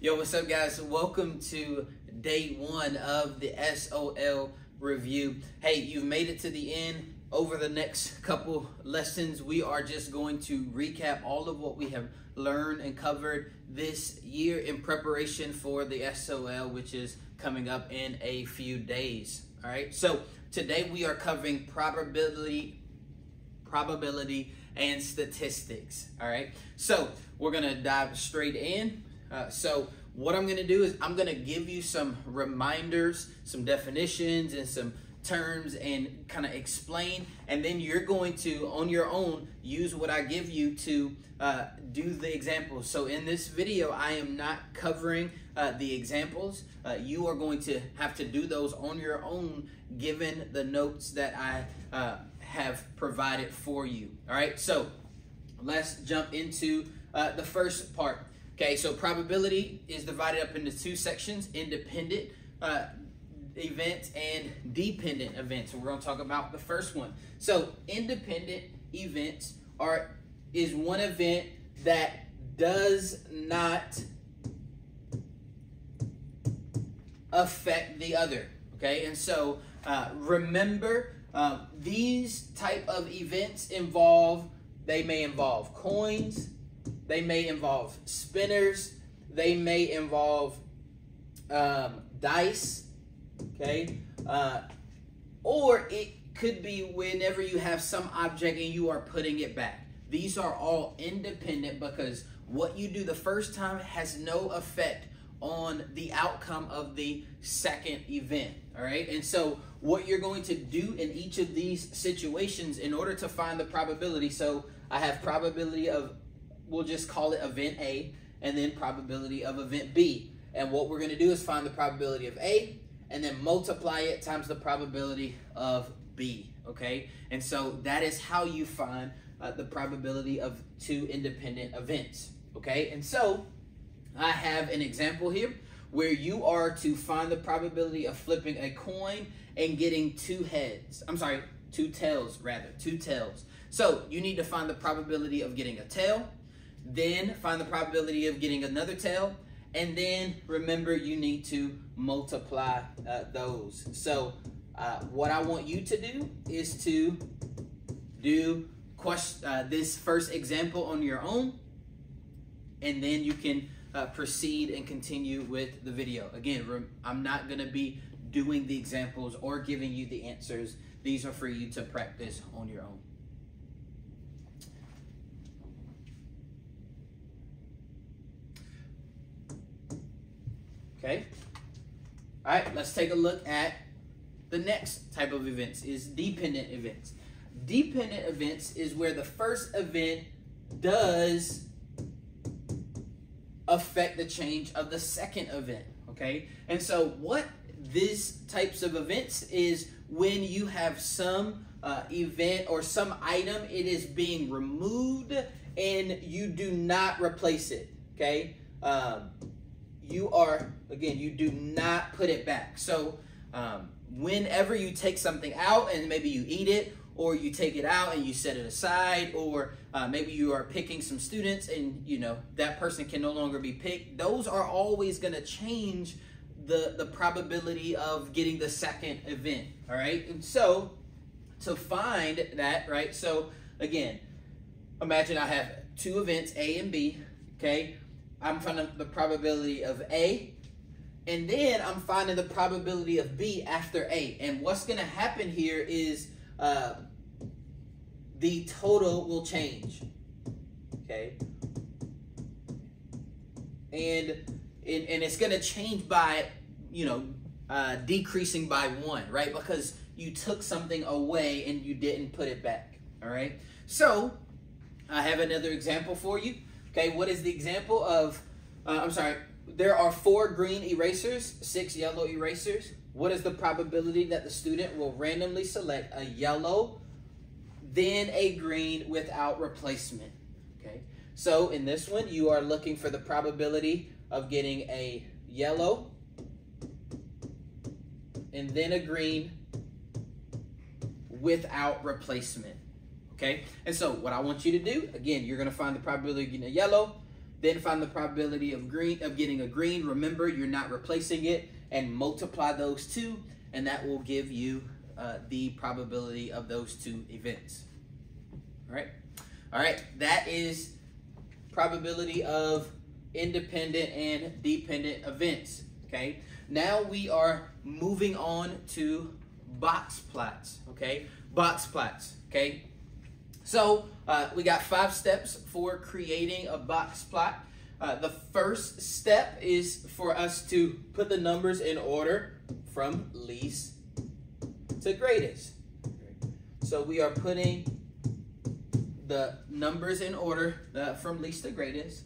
Yo, what's up, guys? Welcome to day one of the SOL review. Hey, you've made it to the end. Over the next couple lessons, we are just going to recap all of what we have learned and covered this year in preparation for the SOL, which is coming up in a few days. All right, so today we are covering probability and statistics. All right, so we're gonna dive straight in. So what I'm gonna do is I'm gonna give you some reminders, some definitions, and some terms, and kind of explain, and then you're going to, on your own, use what I give you to do the examples. So in this video, I am not covering the examples. You are going to have to do those on your own, given the notes that I have provided for you. All right, so let's jump into the first part. Okay, so probability is divided up into two sections: independent events and dependent events. And we're going to talk about the first one. So independent events is one event that does not affect the other. Okay, and so remember, these type of events they may involve coins, they may involve spinners, they may involve dice, okay? Or it could be whenever you have some object and you are putting it back. These are all independent because what you do the first time has no effect on the outcome of the second event, all right? And so what you're going to do in each of these situations in order to find the probability, so I have probability of, we'll just call it event A, and then probability of event B. And what we're gonna do is find the probability of A and then multiply it times the probability of B, okay? And so that is how you find the probability of two independent events, okay? And so I have an example here where you are to find the probability of flipping a coin and getting two tails. So you need to find the probability of getting a tail, then find the probability of getting another tail, and then remember you need to multiply those. So what I want you to do is to do this first example on your own, and then you can proceed and continue with the video. Again, I'm not going to be doing the examples or giving you the answers. These are for you to practice on your own. Okay. All right, let's take a look at the next type of events, is dependent events. Dependent events is where the first event does affect the change of the second event, okay? And so what these types of events is when you have some event or some item, it is being removed and you do not replace it, okay? You do not put it back. So whenever you take something out and maybe you eat it, or you take it out and you set it aside, or maybe you are picking some students and that person can no longer be picked, those are always going to change the probability of getting the second event, all right? And so to find that, right, so again, imagine I have two events, A and B, okay? I'm finding the probability of A, and then I'm finding the probability of B after A. And what's going to happen here is the total will change, okay? And it's going to change by, decreasing by 1, right? Because you took something away and you didn't put it back, all right? So I have another example for you. Okay, what is the example of, there are 4 green erasers, 6 yellow erasers. What is the probability that the student will randomly select a yellow, then a green without replacement? Okay, so in this one, you are looking for the probability of getting a yellow, and then a green without replacement. Okay, and so what I want you to do, again, you're going to find the probability of getting a yellow, Then find the probability of getting a green. Remember, you're not replacing it, and multiply those two, and that will give you the probability of those two events. All right, that is probability of independent and dependent events. Okay, now we are moving on to box plots. Okay, box plots. Okay, so we got 5 steps for creating a box plot. The first step is for us to put the numbers in order from least to greatest. So we are putting the numbers in order from least to greatest.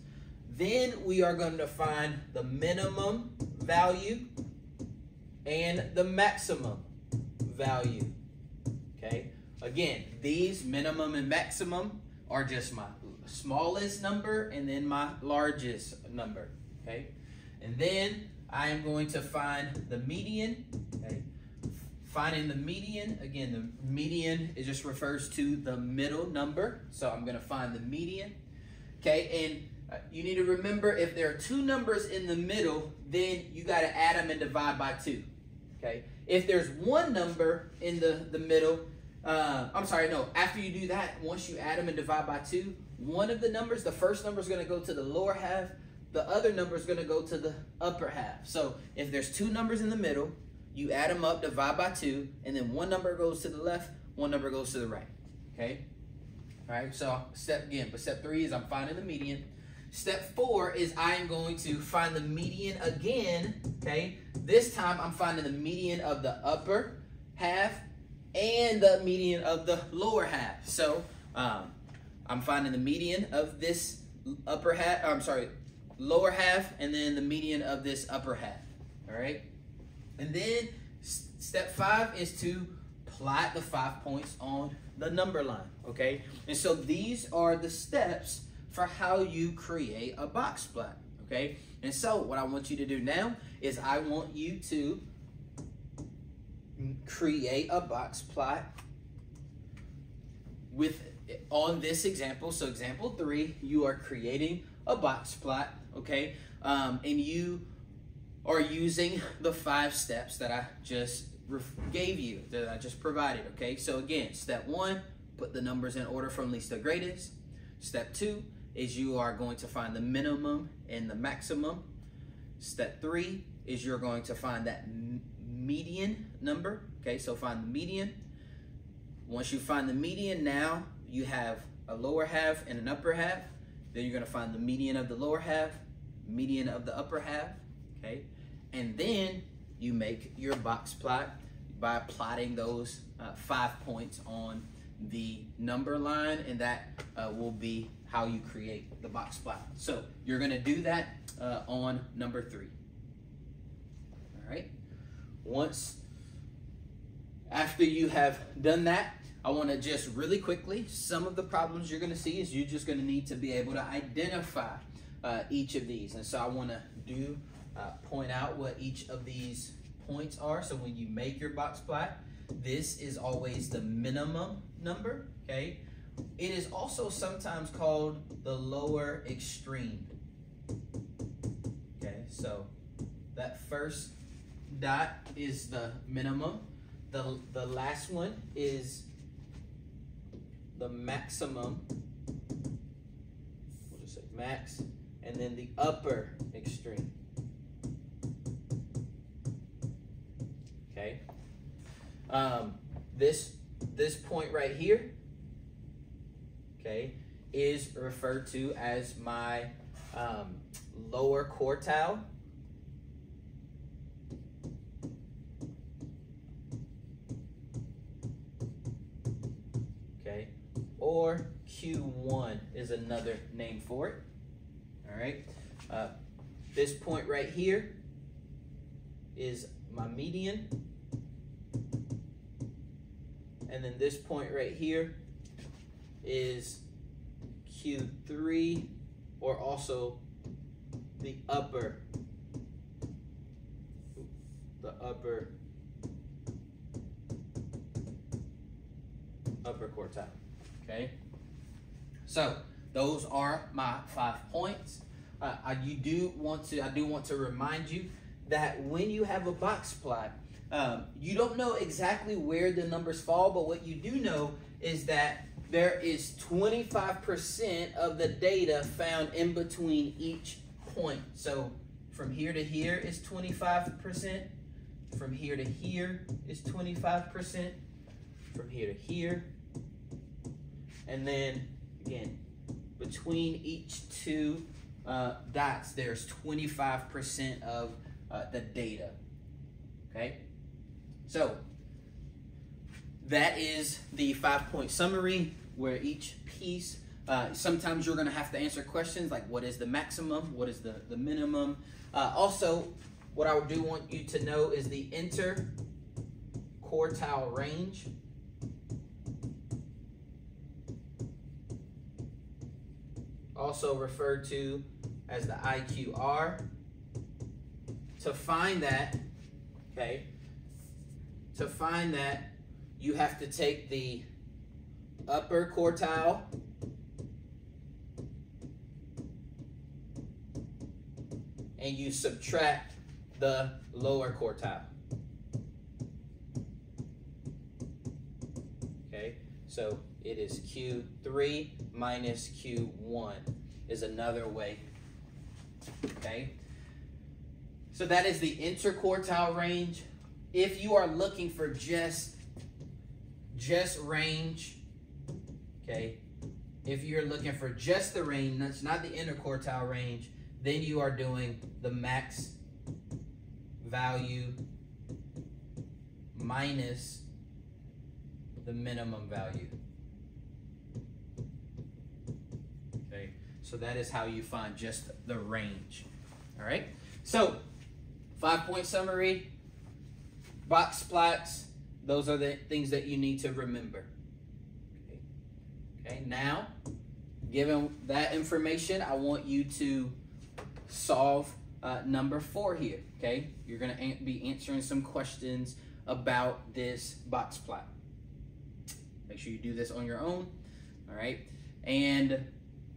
Then we are going to find the minimum value and the maximum value. Okay. Again, these minimum and maximum are just my smallest number and then my largest number. Okay. And then I am going to find the median. Okay. Finding the median, again, the median, it just refers to the middle number. So I'm going to find the median. Okay, and you need to remember, if there are 2 numbers in the middle, then you got to add them and divide by 2. Okay, if there's 1 number in the middle, after you do that, once you add them and divide by 2, one of the numbers, the first number is going to go to the lower half, the other number is going to go to the upper half. So if there's 2 numbers in the middle, you add them up, divide by 2, and then one number goes to the left, one number goes to the right. Okay? All right, so step 3 is I'm finding the median. Step 4 is I am going to find the median again. Okay? This time I'm finding the median of the upper half and the median of the lower half. So I'm finding the median of this lower half, and then the median of this upper half. All right? And then step 5 is to plot the 5 points on the number line, okay? And so these are the steps for how you create a box plot, okay? And so what I want you to do now is I want you to create a box plot on this example. So example 3, you are creating a box plot, okay? And you are using the 5 steps that I just gave you, that I just provided, okay? So again, step 1, put the numbers in order from least to greatest. Step 2 is you are going to find the minimum and the maximum. Step 3 is you're going to find that median number, okay? So find the median. Once you find the median, now you have a lower half and an upper half. Then you're going to find the median of the lower half, median of the upper half, okay? And then you make your box plot by plotting those 5 points on the number line, and that will be how you create the box plot. So you're going to do that on number 3. All right. After you have done that, I want to just really quickly, some of the problems you're going to see is you're just going to need to be able to identify each of these. And so I want to point out what each of these points are. So when you make your box plot, this is always the minimum number, okay? It is also sometimes called the lower extreme. Okay, so that first dot is the minimum. The last one is the maximum. We'll just say max. And then the upper extreme. Okay. This point right here, okay, is referred to as my lower quartile. Okay, or Q1 is another name for it. All right, this point right here is my median. And then this point right here is Q3, or also the upper quartile. Okay. So those are my 5 points. I do want to remind you that when you have a box plot, you don't know exactly where the numbers fall, but what you do know is that there is 25% of the data found in between each point. So from here to here is 25%. From here to here is 25%. From here to here. And then, again, between each two dots, there's 25% of the data. Okay? So, that is the 5-point summary, where each piece, sometimes you're going to have to answer questions like what is the maximum, what is the minimum. Also, what I do want you to know is the interquartile range. Also referred to as the IQR. To find that, okay, you have to take the upper quartile and you subtract the lower quartile. Okay, so it is Q3 minus Q1 is another way. Okay, so that is the interquartile range. If you are looking for just range, okay, if you're looking for just the range, that's not the interquartile range, then you are doing the max value minus the minimum value. Okay, so that is how you find just the range. All right, so 5-point summary, box plots, those are the things that you need to remember. Okay, now, given that information, I want you to solve number 4 here. Okay, you're going to be answering some questions about this box plot. Make sure you do this on your own. All right, and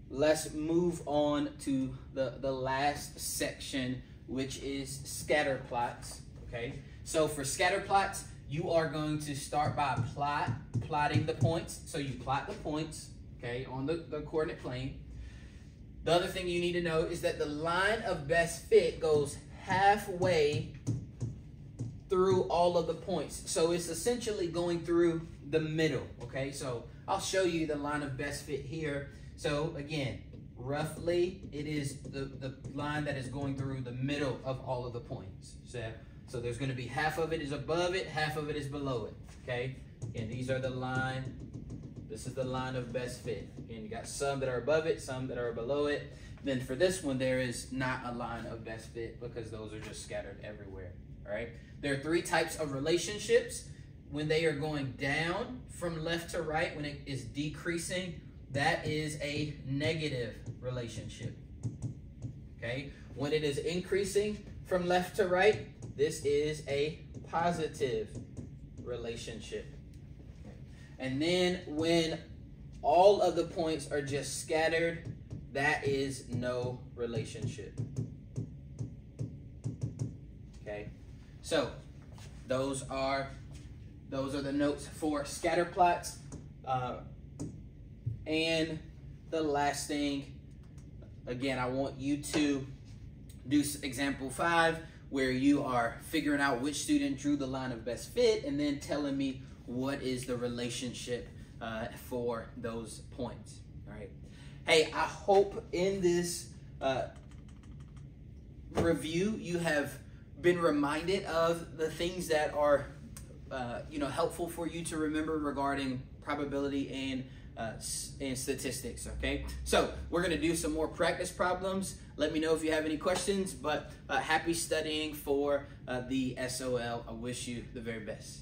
let's move on to the last section, which is scatter plots. Okay, so for scatter plots, you are going to start by plotting the points. So you plot the points, okay, on the coordinate plane. The other thing you need to know is that the line of best fit goes halfway through all of the points. So it's essentially going through the middle, okay? So I'll show you the line of best fit here. So again, roughly it is the line that is going through the middle of all of the points. So there's going to be half of it is above it, half of it is below it, okay? And these are the line. This is the line of best fit. Again, you got some that are above it, some that are below it. Then for this one, there is not a line of best fit because those are just scattered everywhere, all right? There are 3 types of relationships. When they are going down from left to right, when it is decreasing, that is a negative relationship, okay? When it is increasing from left to right, this is a positive relationship. And then when all of the points are just scattered, that is no relationship. Okay, so those are the notes for scatter plots. And the last thing, again, I want you to do example 5, where you are figuring out which student drew the line of best fit and then telling me what is the relationship for those points. All right. Hey, I hope in this review you have been reminded of the things that are helpful for you to remember regarding probability and statistics. Okay, so we're going to do some more practice problems. Let me know if you have any questions, but happy studying for the SOL. I wish you the very best.